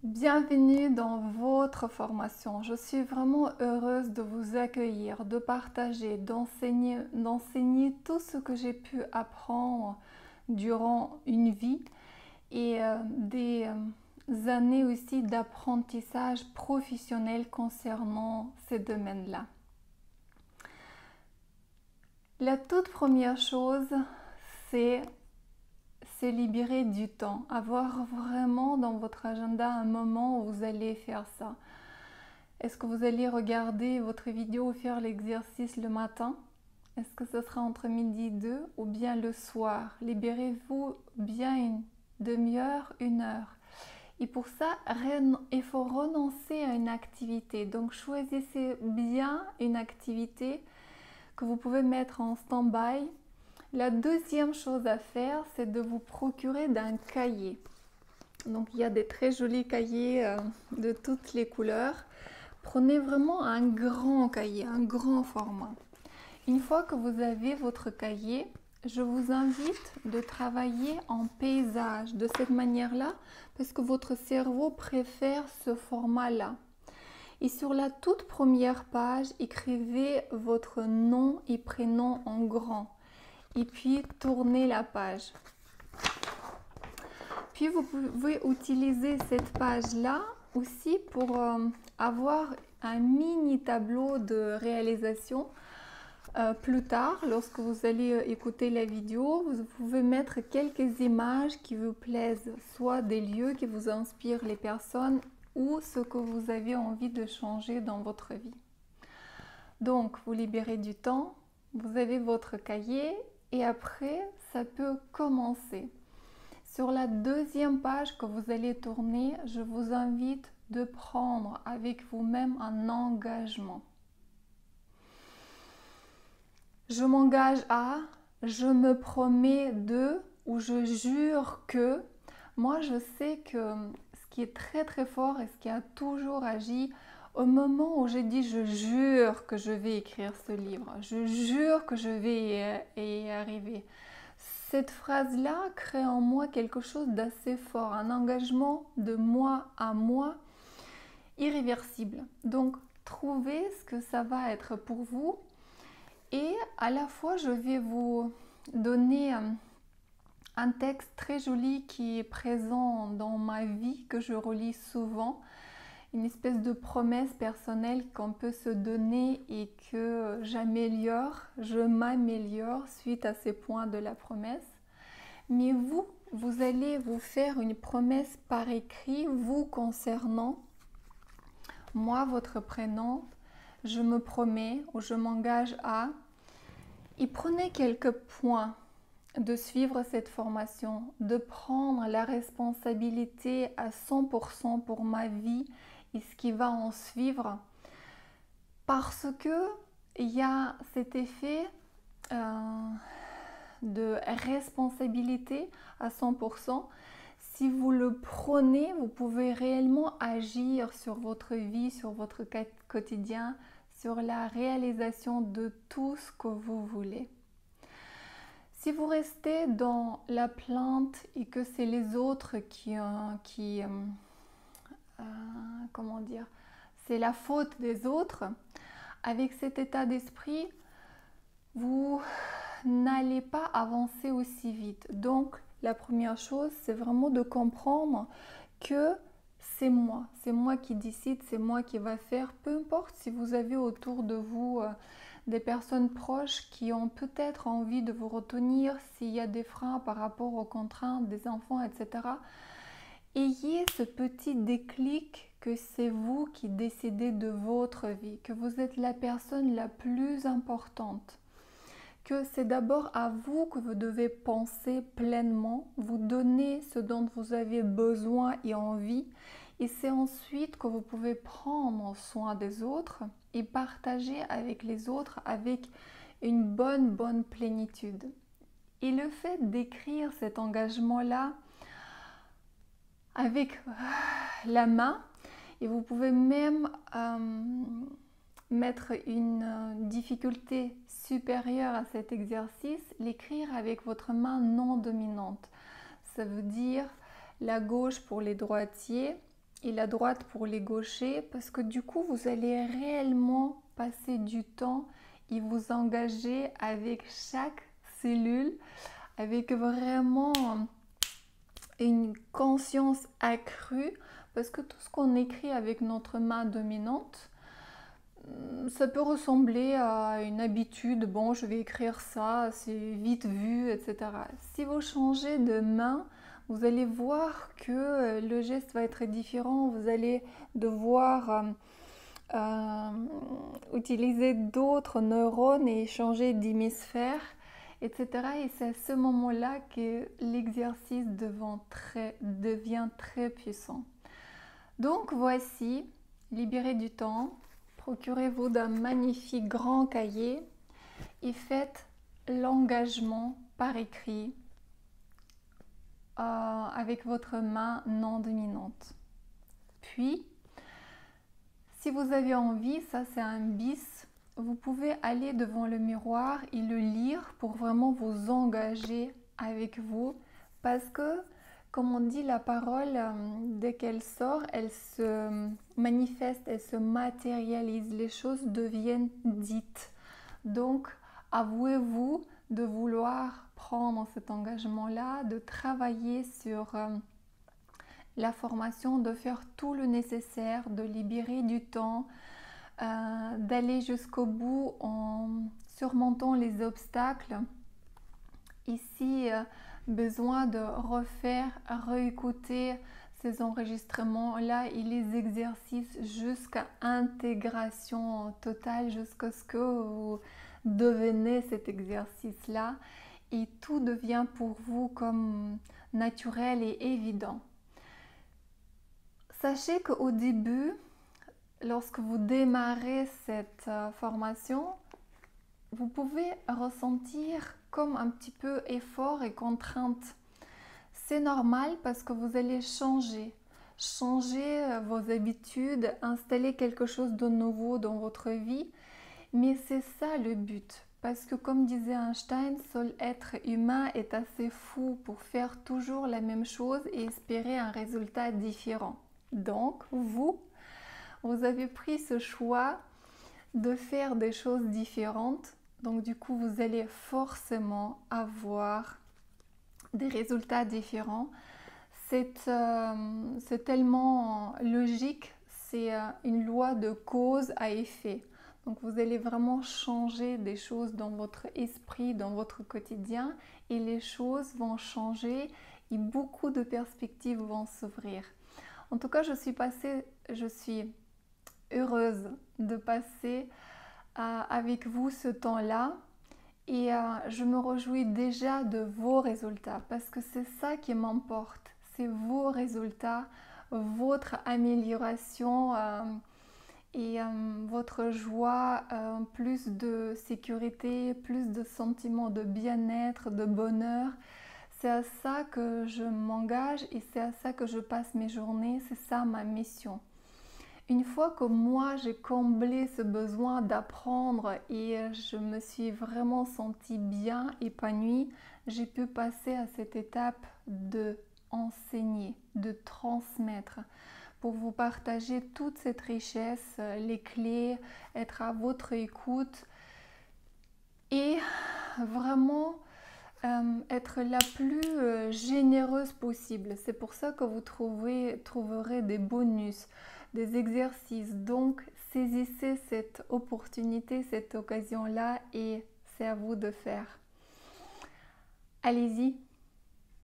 Bienvenue dans votre formation. Je suis vraiment heureuse de vous accueillir, de partager, d'enseigner tout ce que j'ai pu apprendre durant une vie et des années aussi d'apprentissage professionnel concernant ces domaines-là. La toute première chose, c'est se libérer du temps, avoir vraiment dans votre agenda un moment où vous allez faire ça. Est-ce que vous allez regarder votre vidéo ou faire l'exercice le matin? Est-ce que ce sera entre midi et 2 ou bien le soir? Libérez-vous bien une demi-heure, une heure. Et pour ça, il faut renoncer à une activité. Donc choisissez bien une activité que vous pouvez mettre en stand-by. La deuxième chose à faire, c'est de vous procurer d'un cahier. Donc il y a des très jolis cahiers de toutes les couleurs. Prenez vraiment un grand cahier, un grand format. Une fois que vous avez votre cahier, je vous invite de travailler en paysage de cette manière-là parce que votre cerveau préfère ce format-là. Et sur la toute première page, écrivez votre nom et prénom en grand. Et puis tournez la page. Puis vous pouvez utiliser cette page-là aussi pour avoir un mini tableau de réalisation. Plus tard, lorsque vous allez écouter la vidéo, vous pouvez mettre quelques images qui vous plaisent, soit des lieux qui vous inspirent les personnes ou ce que vous avez envie de changer dans votre vie. Donc, vous libérez du temps, vous avez votre cahier et après, ça peut commencer. Sur la deuxième page que vous allez tourner, je vous invite de prendre avec vous-même un engagement. Je m'engage à, je me promets de, ou je jure que. Moi, je sais que ce qui est très très fort et ce qui a toujours agi, au moment où j'ai dit je jure que je vais écrire ce livre, je jure que je vais y arriver, cette phrase-là crée en moi quelque chose d'assez fort, un engagement de moi à moi irréversible. Donc, trouvez ce que ça va être pour vous et à la fois, je vais vous donner un texte très joli qui est présent dans ma vie, que je relis souvent, une espèce de promesse personnelle qu'on peut se donner et que je m'améliore suite à ces points de la promesse. Mais vous allez vous faire une promesse par écrit, vous concernant. Moi, votre prénom, je me promets ou je m'engage à. Et prenez quelques points de suivre cette formation, de prendre la responsabilité à 100% pour ma vie et ce qui va en suivre. Parce que il y a cet effet de responsabilité à 100%. Si vous le prenez, vous pouvez réellement agir sur votre vie, sur votre quotidien, sur la réalisation de tout ce que vous voulez. Si vous restez dans la plainte et que c'est les autres comment dire, c'est la faute des autres, avec cet état d'esprit, vous n'allez pas avancer aussi vite. Donc, la première chose, c'est vraiment de comprendre que c'est moi qui décide, c'est moi qui va faire. Peu importe si vous avez autour de vous des personnes proches qui ont peut-être envie de vous retenir, s'il y a des freins par rapport aux contraintes des enfants, etc. Ayez ce petit déclic que c'est vous qui décidez de votre vie, que vous êtes la personne la plus importante, que c'est d'abord à vous que vous devez penser pleinement, vous donner ce dont vous avez besoin et envie, et c'est ensuite que vous pouvez prendre soin des autres et partager avec les autres avec une bonne plénitude. Et le fait d'écrire cet engagement-là avec la main, et vous pouvez même mettre une difficulté supérieure à cet exercice, l'écrire avec votre main non dominante. Ça veut dire la gauche pour les droitiers et la droite pour les gauchers, parce que du coup, vous allez réellement passer du temps et vous engager avec chaque cellule, avec vraiment une conscience accrue, parce que tout ce qu'on écrit avec notre main dominante, ça peut ressembler à une habitude. Bon, je vais écrire ça, c'est vite vu, etc. Si vous changez de main, vous allez voir que le geste va être différent. Vous allez devoir utiliser d'autres neurones et changer d'hémisphère, etc. Et c'est à ce moment-là que l'exercice devient très puissant. Donc voici, libérez du temps, procurez-vous d'un magnifique grand cahier et faites l'engagement par écrit avec votre main non dominante. Puis, si vous avez envie, ça c'est un bis, vous pouvez aller devant le miroir et le lire pour vraiment vous engager avec vous, parce que, comme on dit, la parole, dès qu'elle sort, elle se manifeste, elle se matérialise, les choses deviennent dites. Donc, avouez-vous de vouloir prendre cet engagement-là, de travailler sur la formation, de faire tout le nécessaire, de libérer du temps, d'aller jusqu'au bout en surmontant les obstacles. Ici, besoin de refaire, réécouter ces enregistrements-là et les exercices jusqu'à intégration totale, jusqu'à ce que vous devenez cet exercice-là et tout devient pour vous comme naturel et évident. Sachez qu'au début, lorsque vous démarrez cette formation, vous pouvez ressentir comme un petit peu effort et contrainte. C'est normal parce que vous allez changer vos habitudes, installer quelque chose de nouveau dans votre vie. Mais c'est ça le but. Parce que comme disait Einstein, seul être humain est assez fou pour faire toujours la même chose et espérer un résultat différent. Donc, vous avez pris ce choix de faire des choses différentes. Donc, du coup, vous allez forcément avoir des résultats différents. C'est tellement logique, c'est une loi de cause à effet. Donc, vous allez vraiment changer des choses dans votre esprit, dans votre quotidien, et les choses vont changer et beaucoup de perspectives vont s'ouvrir. En tout cas, je suis heureuse de passer avec vous ce temps-là et je me réjouis déjà de vos résultats parce que c'est ça qui m'emporte, c'est vos résultats, votre amélioration et votre joie, plus de sécurité, plus de sentiments de bien-être, de bonheur. C'est à ça que je m'engage et c'est à ça que je passe mes journées, c'est ça ma mission. Une fois que moi j'ai comblé ce besoin d'apprendre et je me suis vraiment sentie bien épanouie, j'ai pu passer à cette étape de enseigner, de transmettre pour vous partager toute cette richesse, les clés, être à votre écoute et vraiment être la plus généreuse possible. C'est pour ça que vous trouverez des bonus, des exercices. Donc, saisissez cette opportunité, cette occasion-là et c'est à vous de faire. Allez-y,